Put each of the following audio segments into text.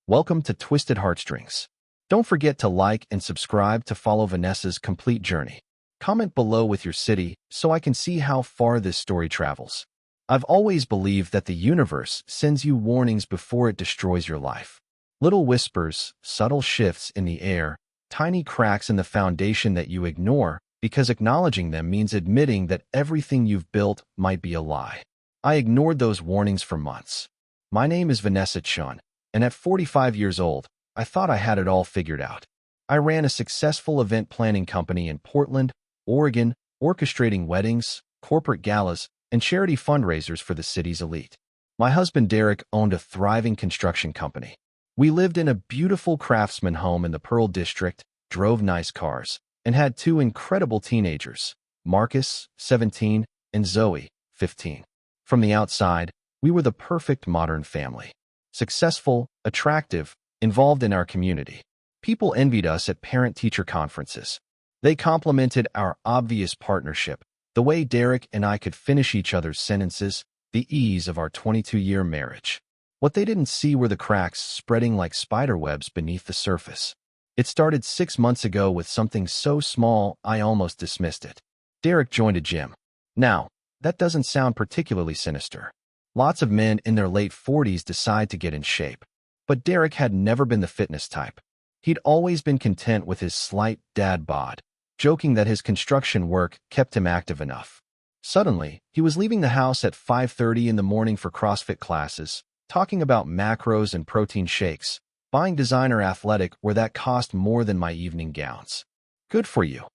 Welcome to Twisted Heartstrings. Don't forget to like and subscribe to follow Vanessa's complete journey. Comment below with your city so I can see how far this story travels. I've always believed that the universe sends you warnings before it destroys your life. Little whispers, subtle shifts in the air, tiny cracks in the foundation that you ignore because acknowledging them means admitting that everything you've built might be a lie. I ignored those warnings for months. My name is Vanessa Chun, and at 45 years old, I thought I had it all figured out. I ran a successful event planning company in Portland, Oregon, orchestrating weddings, corporate galas, and charity fundraisers for the city's elite. My husband Derek owned a thriving construction company. We lived in a beautiful craftsman home in the Pearl District, drove nice cars, and had two incredible teenagers, Marcus, 17, and Zoe, 15. From the outside, we were the perfect modern family. Successful, attractive, involved in our community. People envied us at parent-teacher conferences. They complimented our obvious partnership, the way Derek and I could finish each other's sentences, the ease of our 22-year marriage. What they didn't see were the cracks spreading like spiderwebs beneath the surface. It started 6 months ago with something so small I almost dismissed it. Derek joined a gym. Now, that doesn't sound particularly sinister. Lots of men in their late 40s decide to get in shape. But Derek had never been the fitness type. He'd always been content with his slight dad bod, joking that his construction work kept him active enough. Suddenly, he was leaving the house at 5:30 in the morning for CrossFit classes, talking about macros and protein shakes, buying designer athletic wear that cost more than my evening gowns. Good for you,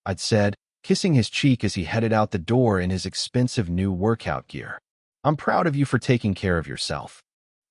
I'd said, kissing his cheek as he headed out the door in his expensive new workout gear. I'm proud of you for taking care of yourself.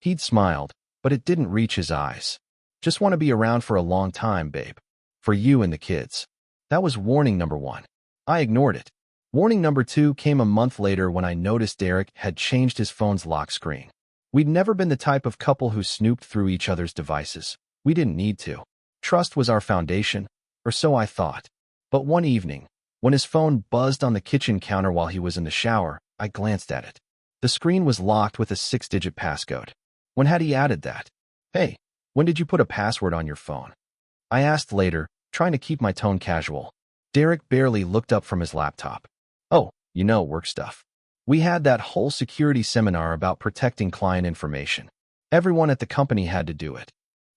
He'd smiled, but it didn't reach his eyes. Just want to be around for a long time, babe. For you and the kids. That was warning number 1. I ignored it. Warning number 2 came a month later when I noticed Derek had changed his phone's lock screen. We'd never been the type of couple who snooped through each other's devices. We didn't need to. Trust was our foundation, or so I thought. But one evening, when his phone buzzed on the kitchen counter while he was in the shower, I glanced at it. The screen was locked with a 6-digit passcode. When had he added that? Hey, when did you put a password on your phone? I asked later, trying to keep my tone casual. Derek barely looked up from his laptop. Oh, work stuff. We had that whole security seminar about protecting client information. Everyone at the company had to do it.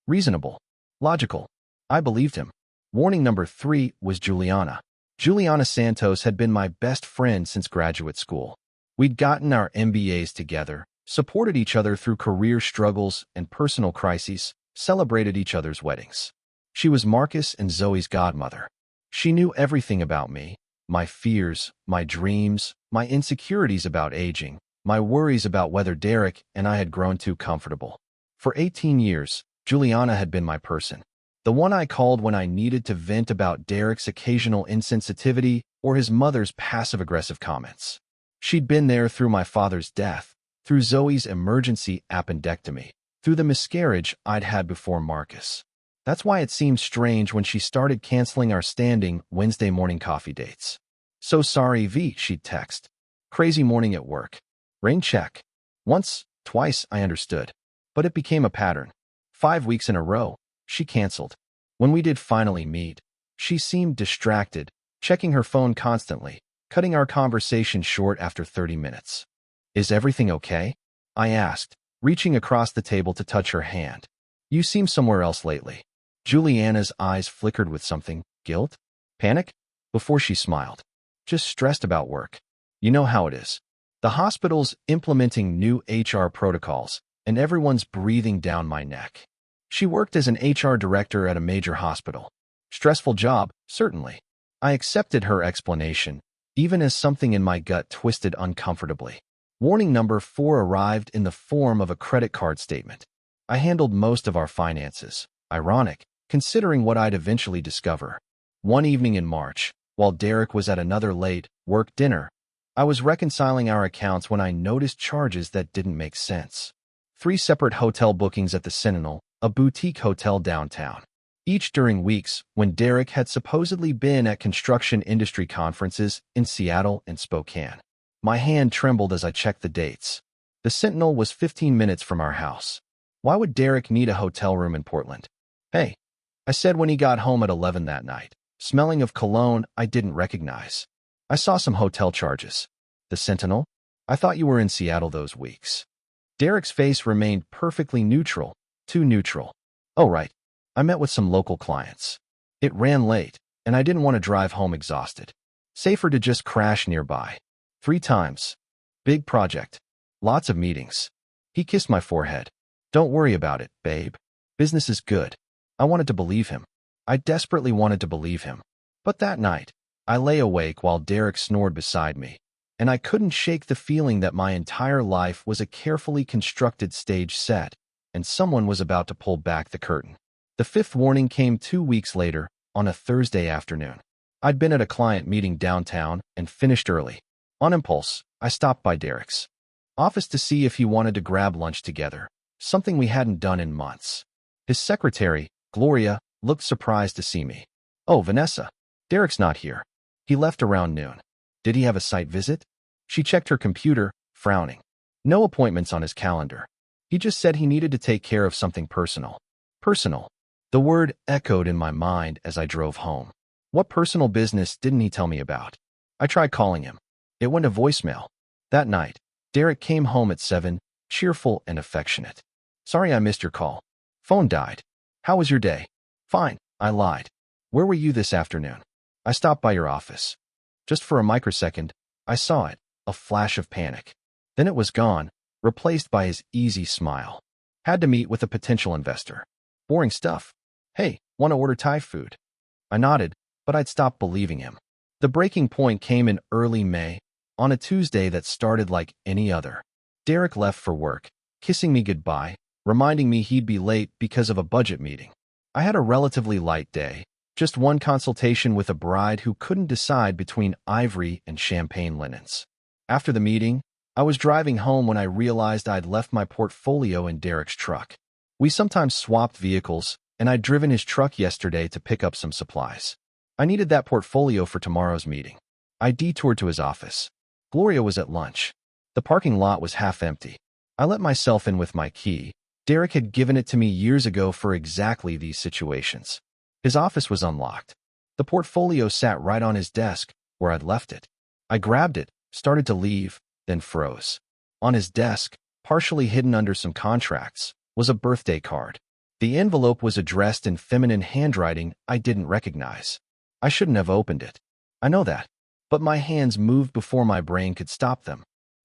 Reasonable. Logical. I believed him. Warning number 3 was Juliana. Juliana Santos had been my best friend since graduate school. We'd gotten our MBAs together, supported each other through career struggles and personal crises, celebrated each other's weddings. She was Marcus and Zoe's godmother. She knew everything about me, my fears, my dreams, my insecurities about aging, my worries about whether Derek and I had grown too comfortable. For 18 years, Juliana had been my person. The one I called when I needed to vent about Derek's occasional insensitivity or his mother's passive-aggressive comments. She'd been there through my father's death, through Zoe's emergency appendectomy, through the miscarriage I'd had before Marcus. That's why it seemed strange when she started canceling our standing Wednesday morning coffee dates. So sorry, V, she'd text. Crazy morning at work. Rain check. Once, twice, I understood. But it became a pattern. 5 weeks in a row, she canceled. When we did finally meet, she seemed distracted, checking her phone constantly, cutting our conversation short after 30 minutes. Is everything okay? I asked, reaching across the table to touch her hand. You seem somewhere else lately. Juliana's eyes flickered with something. Guilt? Panic? Before she smiled. Just stressed about work. You know how it is. The hospital's implementing new HR protocols, and everyone's breathing down my neck. She worked as an HR director at a major hospital. Stressful job, certainly. I accepted her explanation, even as something in my gut twisted uncomfortably. Warning number 4 arrived in the form of a credit card statement. I handled most of our finances. Ironic, considering what I'd eventually discover. One evening in March, while Derek was at another late work dinner, I was reconciling our accounts when I noticed charges that didn't make sense. 3 separate hotel bookings at the Sentinel, a boutique hotel downtown. Each during weeks when Derek had supposedly been at construction industry conferences in Seattle and Spokane. My hand trembled as I checked the dates. The Sentinel was 15 minutes from our house. Why would Derek need a hotel room in Portland? Hey, I said when he got home at 11 that night, smelling of cologne I didn't recognize. I saw some hotel charges. The Sentinel? I thought you were in Seattle those weeks. Derek's face remained perfectly neutral, too neutral. Oh, right. I met with some local clients. It ran late, and I didn't want to drive home exhausted. Safer to just crash nearby. 3 times. Big project. Lots of meetings. He kissed my forehead. Don't worry about it, babe. Business is good. I wanted to believe him. I desperately wanted to believe him. But that night, I lay awake while Derek snored beside me, and I couldn't shake the feeling that my entire life was a carefully constructed stage set, and someone was about to pull back the curtain. The 5th warning came 2 weeks later, on a Thursday afternoon. I'd been at a client meeting downtown and finished early. On impulse, I stopped by Derek's office to see if he wanted to grab lunch together, something we hadn't done in months. His secretary, Gloria, looked surprised to see me. Oh, Vanessa. Derek's not here. He left around noon. Did he have a site visit? She checked her computer, frowning. No appointments on his calendar. He just said he needed to take care of something personal. Personal. The word echoed in my mind as I drove home. What personal business didn't he tell me about? I tried calling him. It went to voicemail. That night, Derek came home at 7, cheerful and affectionate. Sorry I missed your call. Phone died. How was your day? Fine, I lied. Where were you this afternoon? I stopped by your office. Just for a microsecond, I saw it, a flash of panic. Then it was gone, replaced by his easy smile. Had to meet with a potential investor. Boring stuff. Hey, want to order Thai food? I nodded, but I'd stopped believing him. The breaking point came in early May, on a Tuesday that started like any other. Derek left for work, kissing me goodbye, reminding me he'd be late because of a budget meeting. I had a relatively light day, just one consultation with a bride who couldn't decide between ivory and champagne linens. After the meeting, I was driving home when I realized I'd left my portfolio in Derek's truck. We sometimes swapped vehicles, and I'd driven his truck yesterday to pick up some supplies. I needed that portfolio for tomorrow's meeting. I detoured to his office. Gloria was at lunch. The parking lot was half empty. I let myself in with my key. Derek had given it to me years ago for exactly these situations. His office was unlocked. The portfolio sat right on his desk, where I'd left it. I grabbed it, started to leave, then froze. On his desk, partially hidden under some contracts, was a birthday card. The envelope was addressed in feminine handwriting I didn't recognize. I shouldn't have opened it. I know that. But my hands moved before my brain could stop them.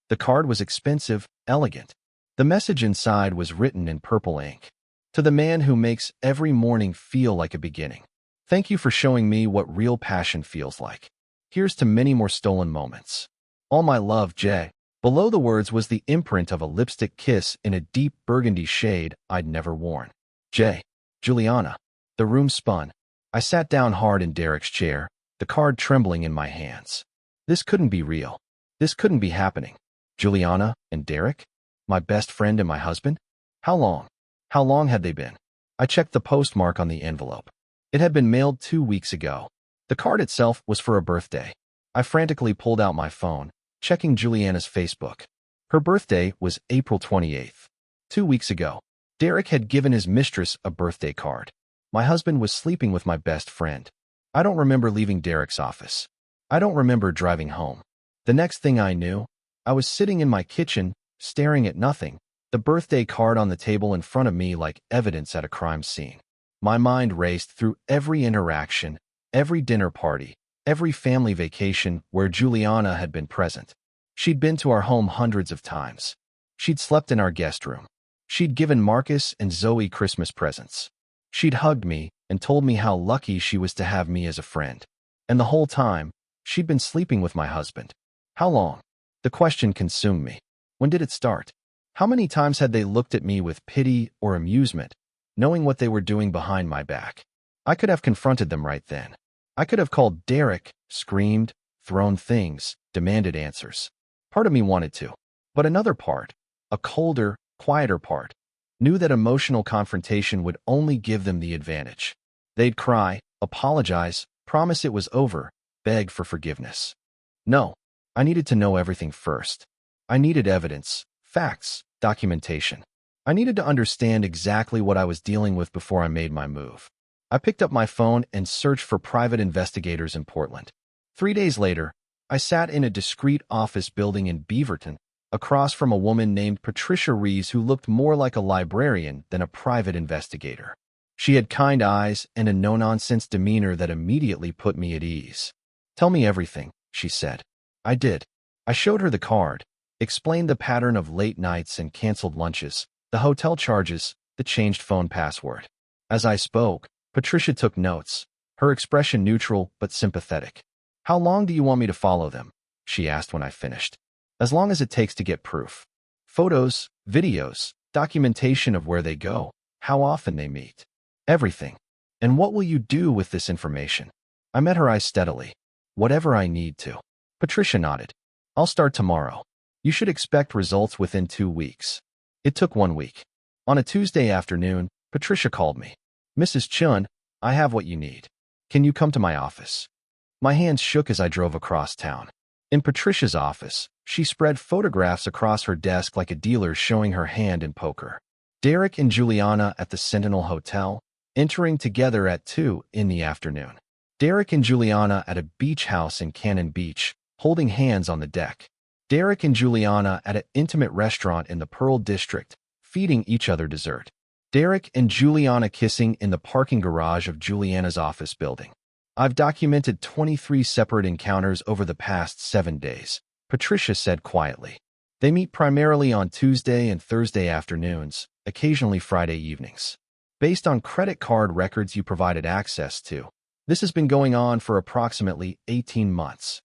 The card was expensive, elegant. The message inside was written in purple ink. To the man who makes every morning feel like a beginning. Thank you for showing me what real passion feels like. Here's to many more stolen moments. All my love, Jay. Below the words was the imprint of a lipstick kiss in a deep burgundy shade I'd never worn. Jay. Juliana. The room spun. I sat down hard in Derek's chair, the card trembling in my hands. This couldn't be real. This couldn't be happening. Juliana and Derek? My best friend and my husband? How long? How long had they been? I checked the postmark on the envelope. It had been mailed 2 weeks ago. The card itself was for a birthday. I frantically pulled out my phone, checking Juliana's Facebook. Her birthday was April 28th. 2 weeks ago, Derek had given his mistress a birthday card. My husband was sleeping with my best friend. I don't remember leaving Derek's office. I don't remember driving home. The next thing I knew, I was sitting in my kitchen, staring at nothing, the birthday card on the table in front of me like evidence at a crime scene. My mind raced through every interaction, every dinner party, every family vacation where Juliana had been present. She'd been to our home hundreds of times. She'd slept in our guest room. She'd given Marcus and Zoe Christmas presents. She'd hugged me and told me how lucky she was to have me as a friend. And the whole time, she'd been sleeping with my husband. How long? The question consumed me. When did it start? How many times had they looked at me with pity or amusement, knowing what they were doing behind my back? I could have confronted them right then. I could have called Derek, screamed, thrown things, demanded answers. Part of me wanted to. But another part, a colder, quieter part, knew that emotional confrontation would only give them the advantage. They'd cry, apologize, promise it was over, beg for forgiveness. No, I needed to know everything first. I needed evidence, facts, documentation. I needed to understand exactly what I was dealing with before I made my move. I picked up my phone and searched for private investigators in Portland. 3 days later, I sat in a discreet office building in Beaverton, across from a woman named Patricia Rees who looked more like a librarian than a private investigator. She had kind eyes and a no-nonsense demeanor that immediately put me at ease. "Tell me everything," she said. I did. I showed her the card, explained the pattern of late nights and canceled lunches, the hotel charges, the changed phone password. As I spoke, Patricia took notes, her expression neutral but sympathetic. "How long do you want me to follow them?" she asked when I finished. "As long as it takes to get proof. Photos, videos, documentation of where they go, how often they meet. Everything. And what will you do with this information?" I met her eyes steadily. "Whatever I need to." Patricia nodded. "I'll start tomorrow. You should expect results within 2 weeks." It took 1 week. On a Tuesday afternoon, Patricia called me. "Mrs. Chun, I have what you need. Can you come to my office?" My hands shook as I drove across town. In Patricia's office, she spread photographs across her desk like a dealer showing her hand in poker. Derek and Juliana at the Sentinel Hotel, entering together at 2 in the afternoon. Derek and Juliana at a beach house in Cannon Beach, holding hands on the deck. Derek and Juliana at an intimate restaurant in the Pearl District, feeding each other dessert. Derek and Juliana kissing in the parking garage of Juliana's office building. "I've documented 23 separate encounters over the past 7 days," Patricia said quietly. "They meet primarily on Tuesday and Thursday afternoons, occasionally Friday evenings. Based on credit card records you provided access to, this has been going on for approximately 18 months.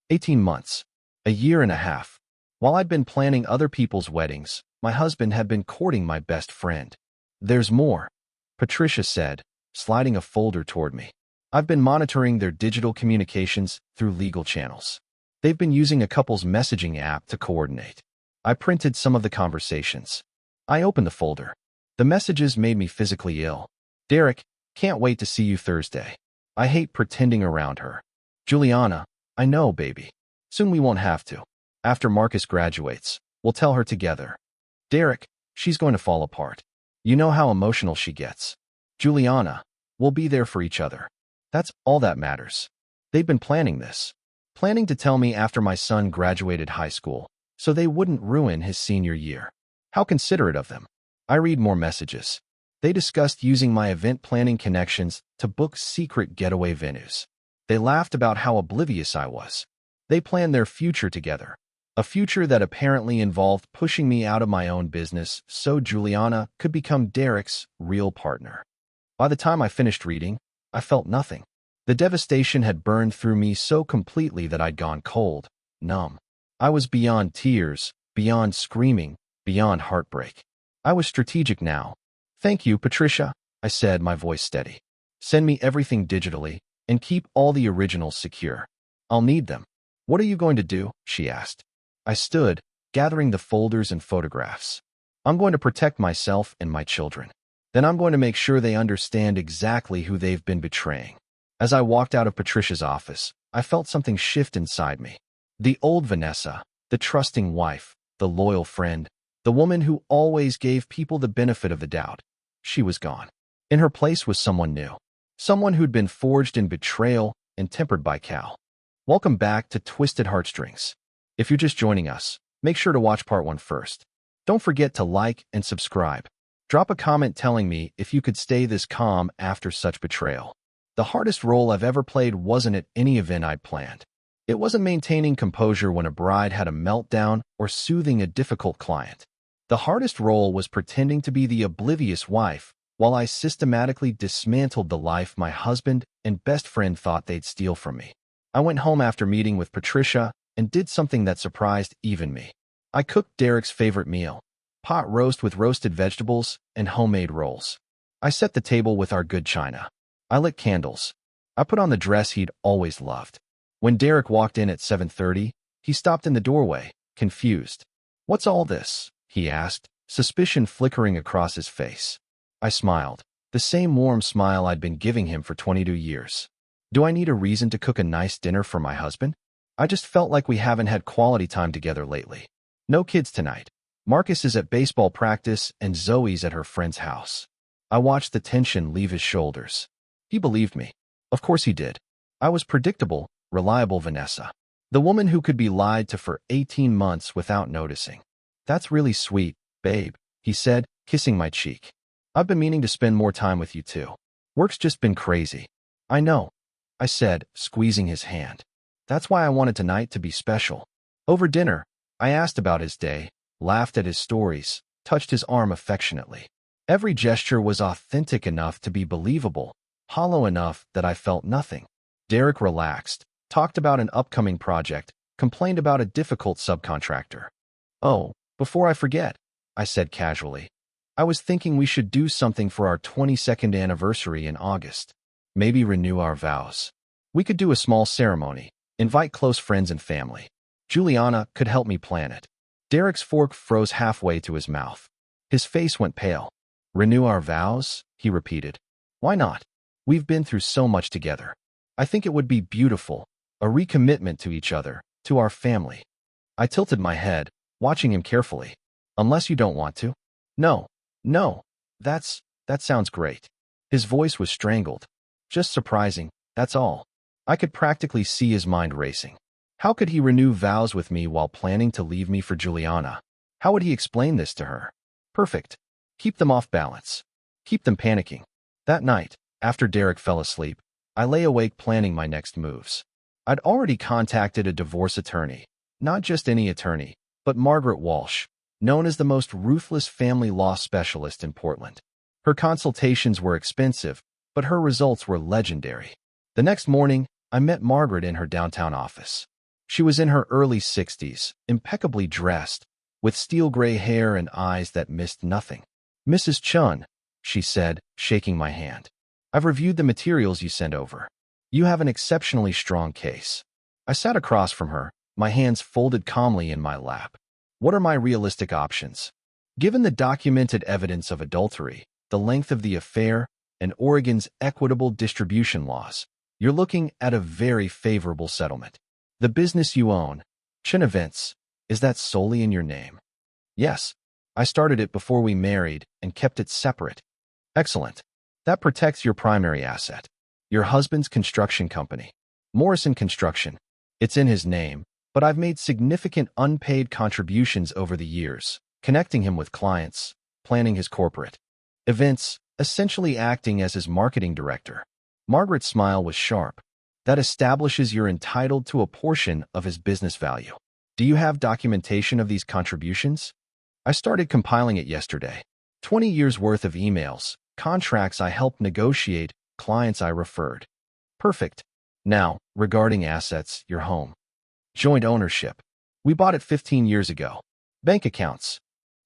18 months. A year and a half. While I'd been planning other people's weddings, my husband had been courting my best friend. There's more," Patricia said, sliding a folder toward me. "I've been monitoring their digital communications through legal channels. They've been using a couple's messaging app to coordinate." I printed some of the conversations. I opened the folder. The messages made me physically ill. "Derek, can't wait to see you Thursday. I hate pretending around her." "Juliana, I know, baby. Soon we won't have to. After Marcus graduates, we'll tell her together." "Derek, she's going to fall apart. You know how emotional she gets." "Juliana, we'll be there for each other. That's all that matters." They've been planning this. Planning to tell me after my son graduated high school, so they wouldn't ruin his senior year. How considerate of them. I read more messages. They discussed using my event planning connections to book secret getaway venues. They laughed about how oblivious I was. They planned their future together. A future that apparently involved pushing me out of my own business so Juliana could become Derek's real partner. By the time I finished reading, I felt nothing. The devastation had burned through me so completely that I'd gone cold, numb. I was beyond tears, beyond screaming, beyond heartbreak. I was strategic now. "Thank you, Patricia," I said, my voice steady. "Send me everything digitally, and keep all the originals secure. I'll need them." "What are you going to do?" she asked. I stood, gathering the folders and photographs. "I'm going to protect myself and my children. Then I'm going to make sure they understand exactly who they've been betraying." As I walked out of Patricia's office, I felt something shift inside me. The old Vanessa, the trusting wife, the loyal friend, the woman who always gave people the benefit of the doubt. She was gone. In her place was someone new. Someone who'd been forged in betrayal and tempered by Cal. Welcome back to Twisted Heartstrings. If you're just joining us, make sure to watch part 1 first. Don't forget to like and subscribe. Drop a comment telling me if you could stay this calm after such betrayal. The hardest role I've ever played wasn't at any event I'd planned. It wasn't maintaining composure when a bride had a meltdown or soothing a difficult client. The hardest role was pretending to be the oblivious wife while I systematically dismantled the life my husband and best friend thought they'd steal from me. I went home after meeting with Patricia and did something that surprised even me. I cooked Derek's favorite meal, pot roast with roasted vegetables and homemade rolls. I set the table with our good china. I lit candles. I put on the dress he'd always loved. When Derek walked in at 7:30, he stopped in the doorway, confused. "What's all this?" he asked, suspicion flickering across his face. I smiled, the same warm smile I'd been giving him for 22 years. Do I need a reason to cook a nice dinner for my husband? I just felt like we haven't had quality time together lately. "No kids tonight. Marcus is at baseball practice and Zoe's at her friend's house. I watched the tension leave his shoulders. He believed me. Of course he did. I was predictable, reliable Vanessa. The woman who could be lied to for 18 months without noticing. That's really sweet, babe, he said, kissing my cheek. I've been meaning to spend more time with you too. Work's just been crazy. I know, I said, squeezing his hand. That's why I wanted tonight to be special. Over dinner, I asked about his day, laughed at his stories, touched his arm affectionately. Every gesture was authentic enough to be believable, hollow enough that I felt nothing. Derek relaxed, talked about an upcoming project, complained about a difficult subcontractor. Oh, before I forget, I said casually. I was thinking we should do something for our 22nd anniversary in August. Maybe renew our vows. We could do a small ceremony, invite close friends and family. Juliana could help me plan it. Derek's fork froze halfway to his mouth. His face went pale. Renew our vows? He repeated. Why not? We've been through so much together. I think it would be beautiful, a recommitment to each other, to our family. I tilted my head, watching him carefully. Unless you don't want to? No, that sounds great. His voice was strangled. Just surprising, that's all. I could practically see his mind racing. How could he renew vows with me while planning to leave me for Juliana? How would he explain this to her? Perfect. Keep them off balance. Keep them panicking. That night, after Derek fell asleep, I lay awake planning my next moves. I'd already contacted a divorce attorney. Not just any attorney, but Margaret Walsh, known as the most ruthless family law specialist in Portland. Her consultations were expensive, but her results were legendary. The next morning, I met Margaret in her downtown office. She was in her early 60s, impeccably dressed, with steel gray hair and eyes that missed nothing. Mrs. Chun, she said, shaking my hand. I've reviewed the materials you sent over. You have an exceptionally strong case. I sat across from her, my hands folded calmly in my lap. What are my realistic options? Given the documented evidence of adultery, the length of the affair, and Oregon's equitable distribution laws, you're looking at a very favorable settlement. The business you own, Chun Events, is that solely in your name? Yes. I started it before we married and kept it separate. Excellent. That protects your primary asset. Your husband's construction company, Morrison Construction. It's in his name, but I've made significant unpaid contributions over the years, connecting him with clients, planning his corporate events, essentially acting as his marketing director. Margaret's smile was sharp. That establishes you're entitled to a portion of his business value. Do you have documentation of these contributions? I started compiling it yesterday. 20 years worth of emails, contracts I helped negotiate, clients I referred. Perfect. Now, regarding assets, your home. Joint ownership. We bought it 15 years ago. Bank accounts.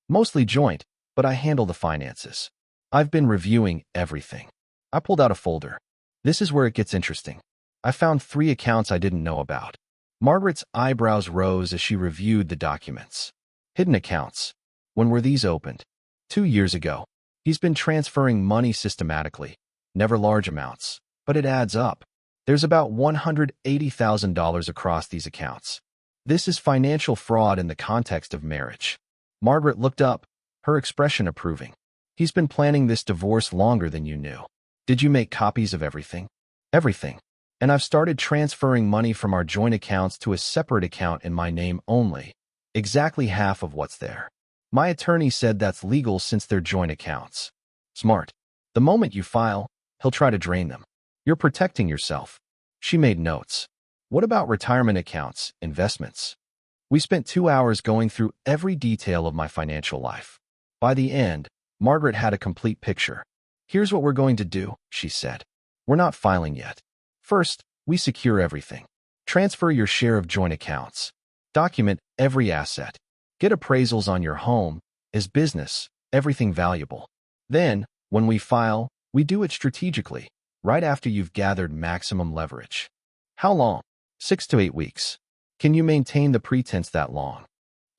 Mostly joint, but I handle the finances. I've been reviewing everything. I pulled out a folder. This is where it gets interesting. I found 3 accounts I didn't know about. Margaret's eyebrows rose as she reviewed the documents. Hidden accounts. When were these opened? 2 years ago. He's been transferring money systematically. Never large amounts, but it adds up. There's about $180,000 across these accounts. This is financial fraud in the context of marriage. Margaret looked up, her expression approving. He's been planning this divorce longer than you knew. Did you make copies of everything? Everything. And I've started transferring money from our joint accounts to a separate account in my name only. Exactly half of what's there. My attorney said that's legal since they're joint accounts. Smart. The moment you file, he'll try to drain them. You're protecting yourself. She made notes. What about retirement accounts, investments? We spent 2 hours going through every detail of my financial life. By the end, Margaret had a complete picture. Here's what we're going to do, she said. We're not filing yet. First, we secure everything. Transfer your share of joint accounts. Document every asset. Get appraisals on your home, his business, everything valuable. Then, when we file, we do it strategically, right after you've gathered maximum leverage. How long? 6 to 8 weeks. Can you maintain the pretense that long?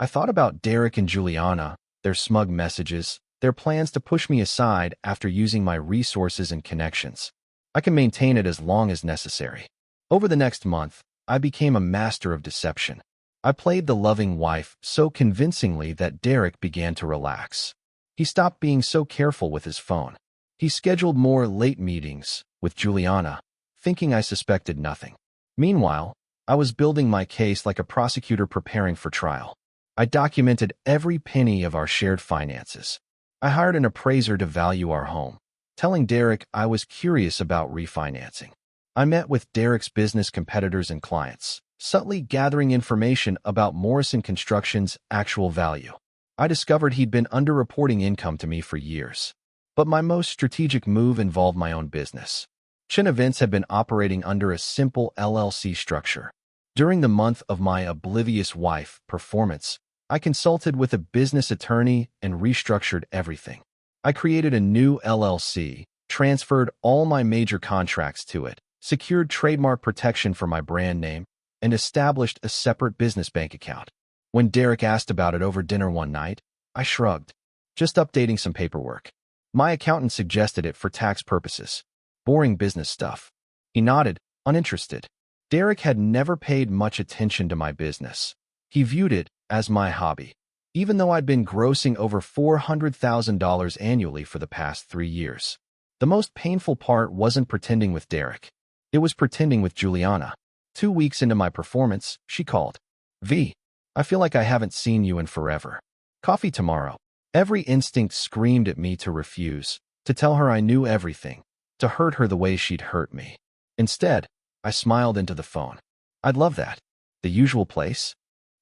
I thought about Derek and Juliana, their smug messages, their plans to push me aside after using my resources and connections. I can maintain it as long as necessary. Over the next month, I became a master of deception. I played the loving wife so convincingly that Derek began to relax. He stopped being so careful with his phone. He scheduled more late meetings with Juliana, thinking I suspected nothing. Meanwhile, I was building my case like a prosecutor preparing for trial. I documented every penny of our shared finances. I hired an appraiser to value our home, telling Derek I was curious about refinancing. I met with Derek's business competitors and clients, subtly gathering information about Morrison Construction's actual value. I discovered he'd been underreporting income to me for years. But my most strategic move involved my own business. Chin Events had been operating under a simple LLC structure. During the month of my oblivious wife performance, I consulted with a business attorney and restructured everything. I created a new LLC, transferred all my major contracts to it, secured trademark protection for my brand name, and established a separate business bank account. When Derek asked about it over dinner one night, I shrugged. Just updating some paperwork. My accountant suggested it for tax purposes. Boring business stuff. He nodded, uninterested. Derek had never paid much attention to my business. He viewed it as my hobby, even though I'd been grossing over $400,000 annually for the past 3 years. The most painful part wasn't pretending with Derek. It was pretending with Juliana. 2 weeks into my performance, she called. V, I feel like I haven't seen you in forever. Coffee tomorrow. Every instinct screamed at me to refuse, to tell her I knew everything, to hurt her the way she'd hurt me. Instead, I smiled into the phone. I'd love that. The usual place?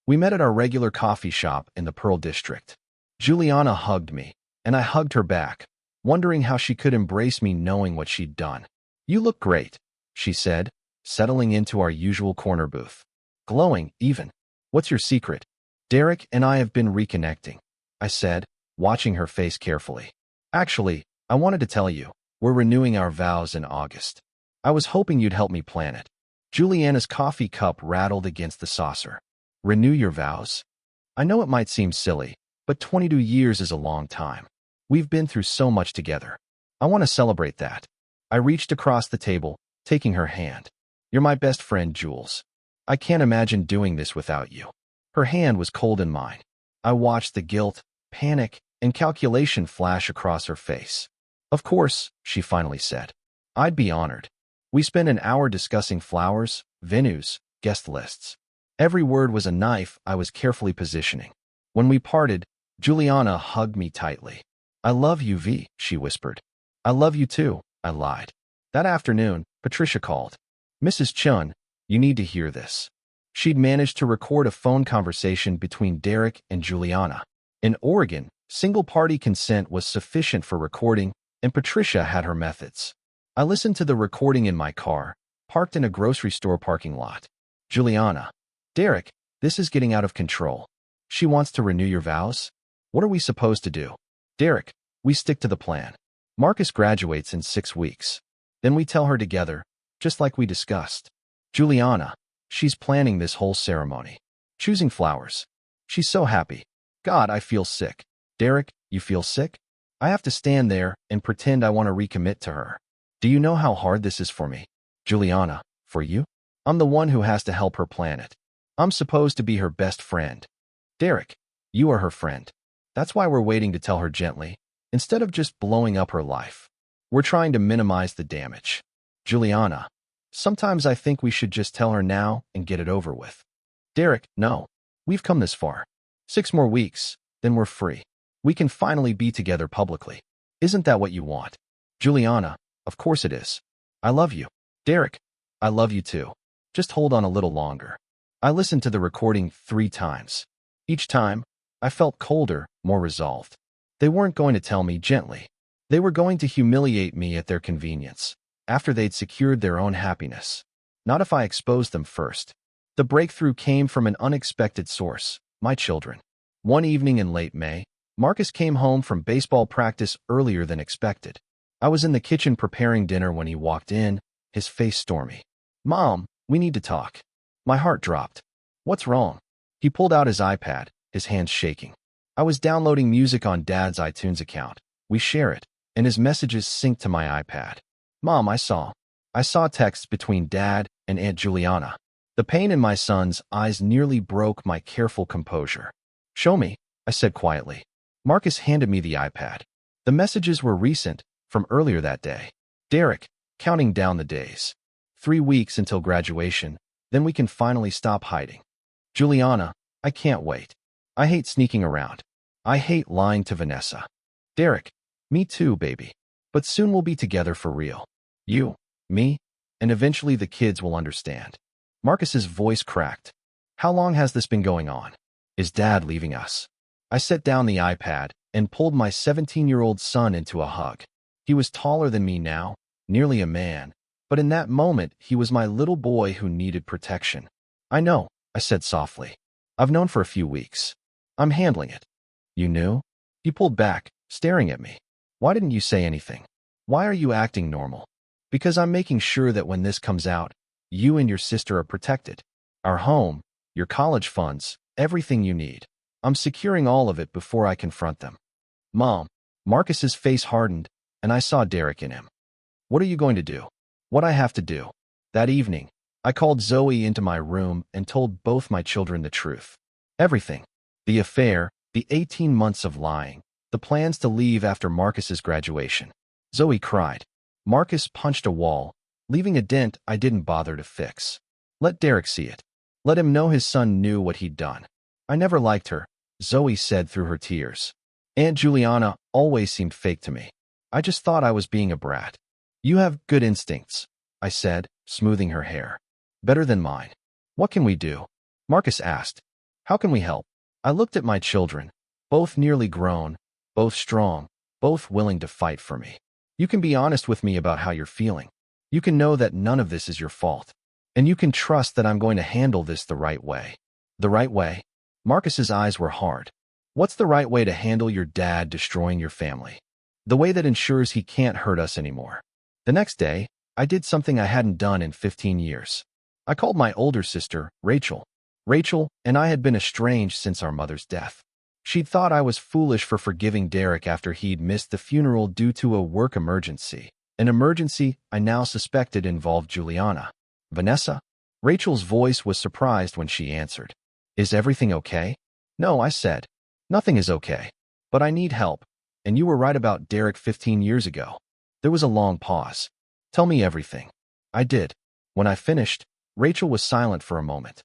We met at our regular coffee shop in the Pearl District. Juliana hugged me, and I hugged her back, wondering how she could embrace me knowing what she'd done. You look great, she said, settling into our usual corner booth. Glowing, even. What's your secret? Derek and I have been reconnecting, I said, watching her face carefully. Actually, I wanted to tell you, we're renewing our vows in August. I was hoping you'd help me plan it. Juliana's coffee cup rattled against the saucer. Renew your vows? I know it might seem silly, but 22 years is a long time. We've been through so much together. I want to celebrate that. I reached across the table, taking her hand. You're my best friend, Jules. I can't imagine doing this without you. Her hand was cold in mine. I watched the guilt, panic, and calculation flash across her face. Of course, she finally said. I'd be honored. We spent an hour discussing flowers, venues, guest lists. Every word was a knife I was carefully positioning. When we parted, Juliana hugged me tightly. I love you, V, she whispered. I love you too, I lied. That afternoon, Patricia called. Mrs. Chun, you need to hear this. She'd managed to record a phone conversation between Derek and Juliana. In Oregon, single-party consent was sufficient for recording, and Patricia had her methods. I listened to the recording in my car, parked in a grocery store parking lot. Juliana. Derek, this is getting out of control. She wants to renew your vows? What are we supposed to do? Derek, we stick to the plan. Marcus graduates in 6 weeks. Then we tell her together, just like we discussed. Juliana, she's planning this whole ceremony. Choosing flowers. She's so happy. God, I feel sick. Derek, you feel sick? I have to stand there and pretend I want to recommit to her. Do you know how hard this is for me? Juliana, for you? I'm the one who has to help her plan it. I'm supposed to be her best friend. Derek, you are her friend. That's why we're waiting to tell her gently, instead of just blowing up her life. We're trying to minimize the damage. Juliana, sometimes I think we should just tell her now and get it over with. Derek, no. We've come this far. 6 more weeks, then we're free. We can finally be together publicly. Isn't that what you want? Juliana, of course it is. I love you. Derek, I love you too. Just hold on a little longer. I listened to the recording 3 times. Each time, I felt colder, more resolved. They weren't going to tell me gently. They were going to humiliate me at their convenience, after they'd secured their own happiness. Not if I exposed them first. The breakthrough came from an unexpected source, my children. One evening in late May, Marcus came home from baseball practice earlier than expected. I was in the kitchen preparing dinner when he walked in, his face stormy. Mom, we need to talk. My heart dropped. What's wrong? He pulled out his iPad, his hands shaking. I was downloading music on Dad's iTunes account. We share it, and his messages sync to my iPad. Mom, I saw texts between Dad and Aunt Juliana. The pain in my son's eyes nearly broke my careful composure. "Show me," I said quietly. Marcus handed me the iPad. The messages were recent, from earlier that day. "Derek, counting down the days. 3 weeks until graduation, then we can finally stop hiding. Juliana, I can't wait. I hate sneaking around. I hate lying to Vanessa. Derek, me too, baby. But soon we'll be together for real. You, me, and eventually the kids will understand." Marcus's voice cracked. "How long has this been going on? Is Dad leaving us?" I set down the iPad and pulled my 17-year-old son into a hug. He was taller than me now, nearly a man, but in that moment he was my little boy who needed protection. "I know," I said softly. "I've known for a few weeks. I'm handling it." "You knew?" He pulled back, staring at me. "Why didn't you say anything? Why are you acting normal?" "Because I'm making sure that when this comes out, you and your sister are protected. Our home, your college funds, everything you need. I'm securing all of it before I confront them." "Mom." Marcus's face hardened, and I saw Derek in him. "What are you going to do?" "What I have to do." That evening, I called Zoe into my room and told both my children the truth. Everything. The affair, the 18 months of lying, the plans to leave after Marcus's graduation. Zoe cried. Marcus punched a wall, leaving a dent I didn't bother to fix. "Let Derek see it. Let him know his son knew what he'd done." "I never liked her," Zoe said through her tears. "Aunt Juliana always seemed fake to me. I just thought I was being a brat." "You have good instincts," I said, smoothing her hair. "Better than mine." "What can we do?" Marcus asked. "How can we help?" I looked at my children, both nearly grown, both strong, both willing to fight for me. "You can be honest with me about how you're feeling. You can know that none of this is your fault. And you can trust that I'm going to handle this the right way." "The right way?" Marcus's eyes were hard. "What's the right way to handle your dad destroying your family? The way that ensures he can't hurt us anymore." The next day, I did something I hadn't done in 15 years. I called my older sister, Rachel. Rachel and I had been estranged since our mother's death. She'd thought I was foolish for forgiving Derek after he'd missed the funeral due to a work emergency, an emergency I now suspected involved Juliana. "Vanessa?" Rachel's voice was surprised when she answered. "Is everything okay?" "No," I said. "Nothing is okay. But I need help. And you were right about Derek 15 years ago." There was a long pause. "Tell me everything." I did. When I finished, Rachel was silent for a moment.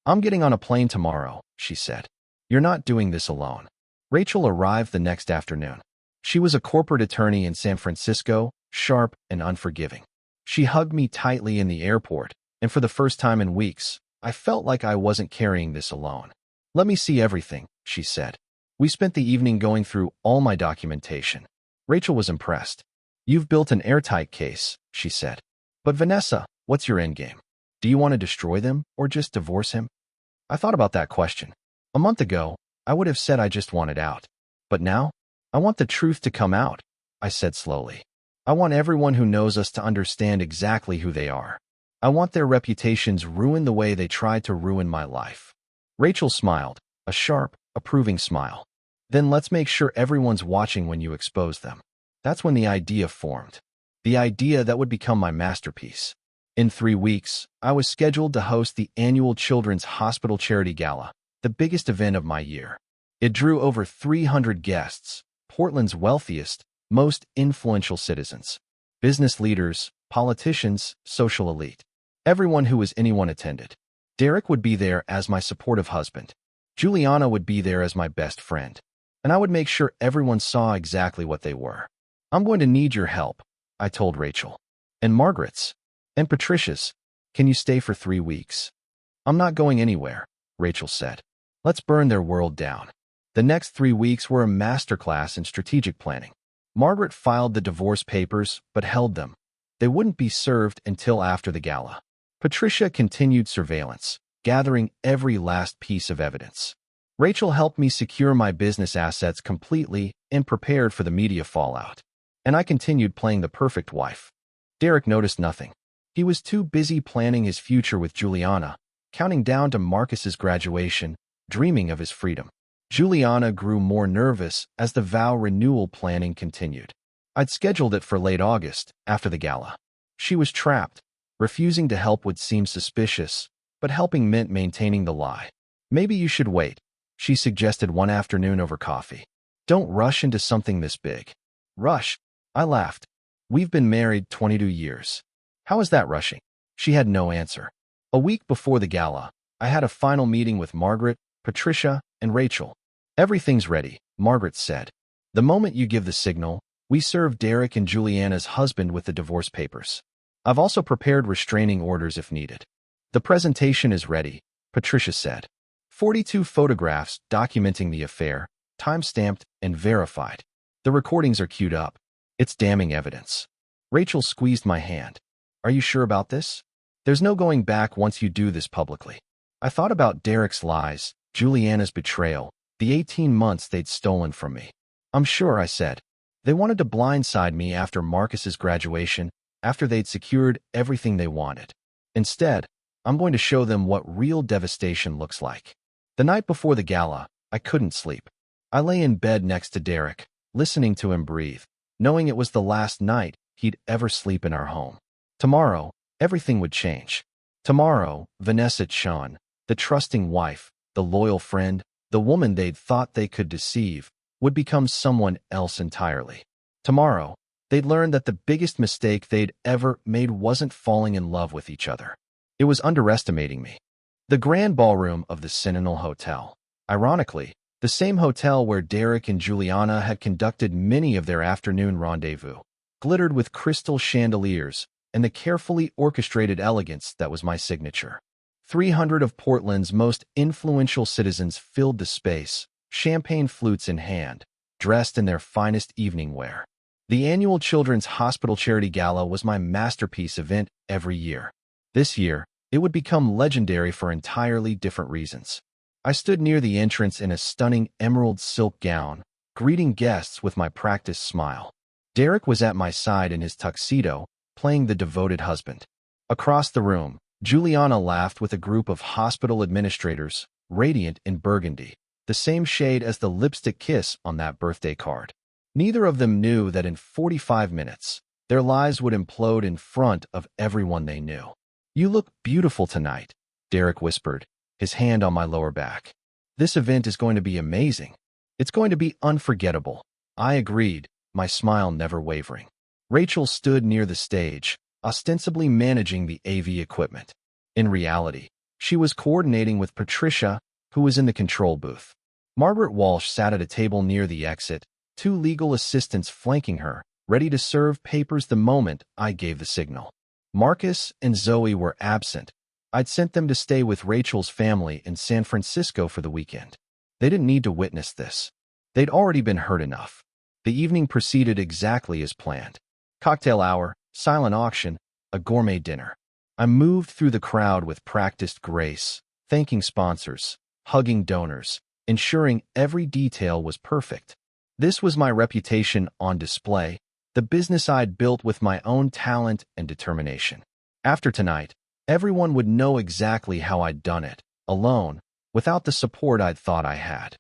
"I'm getting on a plane tomorrow," she said. "You're not doing this alone." Rachel arrived the next afternoon. She was a corporate attorney in San Francisco, sharp and unforgiving. She hugged me tightly in the airport, and for the first time in weeks, I felt like I wasn't carrying this alone. "Let me see everything," she said. We spent the evening going through all my documentation. Rachel was impressed. "You've built an airtight case," she said. "But Vanessa, what's your endgame? Do you want to destroy them or just divorce him?" I thought about that question. A month ago, I would have said I just wanted out. But now, I want the truth to come out, I said slowly. I want everyone who knows us to understand exactly who they are. I want their reputations ruined the way they tried to ruin my life. Rachel smiled, a sharp, approving smile. "Then let's make sure everyone's watching when you expose them." That's when the idea formed. The idea that would become my masterpiece. In 3 weeks, I was scheduled to host the annual Children's Hospital Charity Gala, the biggest event of my year. It drew over 300 guests, Portland's wealthiest, most influential citizens. Business leaders, politicians, social elite. Everyone who was anyone attended. Derek would be there as my supportive husband. Juliana would be there as my best friend. And I would make sure everyone saw exactly what they were. "I'm going to need your help," I told Rachel. "And Margaret's. And Patricia's. Can you stay for 3 weeks?" "I'm not going anywhere," Rachel said. "Let's burn their world down." The next 3 weeks were a masterclass in strategic planning. Margaret filed the divorce papers, but held them. They wouldn't be served until after the gala. Patricia continued surveillance, gathering every last piece of evidence. Rachel helped me secure my business assets completely and prepared for the media fallout. And I continued playing the perfect wife. Derek noticed nothing. He was too busy planning his future with Juliana, counting down to Marcus's graduation, dreaming of his freedom. Juliana grew more nervous as the vow renewal planning continued. I'd scheduled it for late August, after the gala. She was trapped. Refusing to help would seem suspicious, but helping meant maintaining the lie. Maybe you should wait, she suggested one afternoon over coffee. Don't rush into something this big. Rush? I laughed. We've been married 22 years. How is that rushing? She had no answer. A week before the gala, I had a final meeting with Margaret, Patricia, and Rachel. Everything's ready, Margaret said. The moment you give the signal, we serve Derek and Juliana's husband with the divorce papers. I've also prepared restraining orders if needed. The presentation is ready, Patricia said. 42 photographs documenting the affair, time-stamped and verified. The recordings are queued up. It's damning evidence. Rachel squeezed my hand. Are you sure about this? There's no going back once you do this publicly. I thought about Derek's lies, Juliana's betrayal, the 18 months they'd stolen from me. I'm sure, I said. They wanted to blindside me after Marcus's graduation, after they'd secured everything they wanted. Instead, I'm going to show them what real devastation looks like. The night before the gala, I couldn't sleep. I lay in bed next to Derek, listening to him breathe, knowing it was the last night he'd ever sleep in our home. Tomorrow, everything would change. Tomorrow, Vanessa Chan, the trusting wife, the loyal friend, the woman they'd thought they could deceive, would become someone else entirely. Tomorrow, they'd learn that the biggest mistake they'd ever made wasn't falling in love with each other. It was underestimating me. The grand ballroom of the Sentinel Hotel. Ironically, the same hotel where Derek and Juliana had conducted many of their afternoon rendezvous, glittered with crystal chandeliers and the carefully orchestrated elegance that was my signature. 300 of Portland's most influential citizens filled the space, champagne flutes in hand, dressed in their finest evening wear. The annual Children's Hospital Charity Gala was my masterpiece event every year. This year, it would become legendary for entirely different reasons. I stood near the entrance in a stunning emerald silk gown, greeting guests with my practiced smile. Derek was at my side in his tuxedo, playing the devoted husband. Across the room, Juliana laughed with a group of hospital administrators, radiant in burgundy, the same shade as the lipstick kiss on that birthday card. Neither of them knew that in 45 minutes, their lives would implode in front of everyone they knew. You look beautiful tonight, Derek whispered, his hand on my lower back. This event is going to be amazing. It's going to be unforgettable. I agreed, my smile never wavering. Rachel stood near the stage, ostensibly managing the AV equipment. In reality, she was coordinating with Patricia, who was in the control booth. Margaret Walsh sat at a table near the exit, 2 legal assistants flanking her, ready to serve papers the moment I gave the signal. Marcus and Zoe were absent. I'd sent them to stay with Rachel's family in San Francisco for the weekend. They didn't need to witness this. They'd already been hurt enough. The evening proceeded exactly as planned. Cocktail hour, silent auction, a gourmet dinner. I moved through the crowd with practiced grace, thanking sponsors, hugging donors, ensuring every detail was perfect. This was my reputation on display, the business I'd built with my own talent and determination. After tonight, everyone would know exactly how I'd done it, alone, without the support I'd thought I had.